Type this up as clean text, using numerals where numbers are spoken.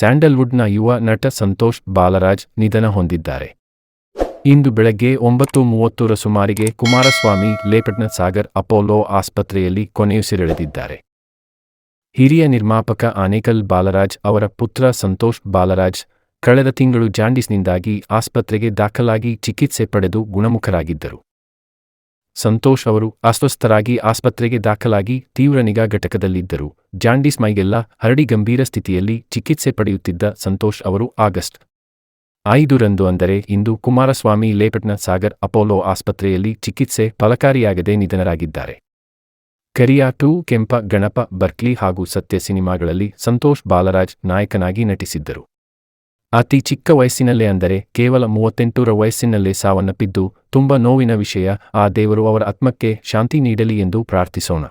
ಸ್ಯಾಂಡಲ್ವುಡ್ನ ಯುವ ನಟ ಸಂತೋಷ್ ಬಾಲರಾಜ್ ನಿಧನ ಹೊಂದಿದ್ದಾರೆ. ಇಂದು ಬೆಳಗ್ಗೆ 9:30 ಸುಮಾರಿಗೆ ಕುಮಾರಸ್ವಾಮಿ ಲೇಪಟ್ನ ಸಾಗರ್ ಅಪೋಲೋ ಆಸ್ಪತ್ರೆಯಲ್ಲಿ ಕೊನೆಯುಸಿರೆಳೆದಿದ್ದಾರೆ. ಹಿರಿಯ ನಿರ್ಮಾಪಕ ಆನೇಕಲ್ ಬಾಲರಾಜ್ ಅವರ ಪುತ್ರ ಸಂತೋಷ್ ಬಾಲರಾಜ್ ಕಳೆದ ತಿಂಗಳು ಜಾಂಡೀಸ್ನಿಂದಾಗಿ ಆಸ್ಪತ್ರೆಗೆ ದಾಖಲಾಗಿ ಚಿಕಿತ್ಸೆ ಪಡೆದು ಗುಣಮುಖರಾಗಿದ್ದರು. ಸಂತೋಷ್ ಅವರು ಅಸ್ವಸ್ಥರಾಗಿ ಆಸ್ಪತ್ರೆಗೆ ದಾಖಲಾಗಿ ತೀವ್ರ ನಿಗಾ ಘಟಕದಲ್ಲಿದ್ದರು. ಜಾಂಡೀಸ್ ಮೈಗೆಲ್ಲ ಹರಡಿ ಗಂಭೀರ ಸ್ಥಿತಿಯಲ್ಲಿ ಚಿಕಿತ್ಸೆ ಪಡೆಯುತ್ತಿದ್ದ ಸಂತೋಷ್ ಅವರು ಆಗಸ್ಟ್ 5ರಂದು ಅಂದರೆ ಇಂದು ಕುಮಾರಸ್ವಾಮಿ ಲೇಪಟ್ನ ಸಾಗರ್ ಅಪೋಲೋ ಆಸ್ಪತ್ರೆಯಲ್ಲಿ ಚಿಕಿತ್ಸೆ ಫಲಕಾರಿಯಾಗದೆ ನಿಧನರಾಗಿದ್ದಾರೆ. ಕರಿಯ 2, ಕೆಂಪ ಗಣಪ, ಬರ್ಕ್ಲಿ ಹಾಗೂ ಸತ್ಯ ಸಿನಿಮಾಗಳಲ್ಲಿ ಸಂತೋಷ್ ಬಾಲರಾಜ್ ನಾಯಕನಾಗಿ ನಟಿಸಿದ್ದರು. ಅತಿ ಚಿಕ್ಕ ವಯಸ್ಸಿನಲ್ಲೇ ಅಂದರೆ ಕೇವಲ 38ರ ವಯಸ್ಸಿನಲ್ಲೇ ಸಾವನ್ನಪ್ಪಿದ್ದು ತುಂಬ ನೋವಿನ ವಿಷಯ. ಆ ದೇವರು ಅವರ ಆತ್ಮಕ್ಕೆ ಶಾಂತಿ ನೀಡಲಿ ಎಂದು ಪ್ರಾರ್ಥಿಸೋಣ.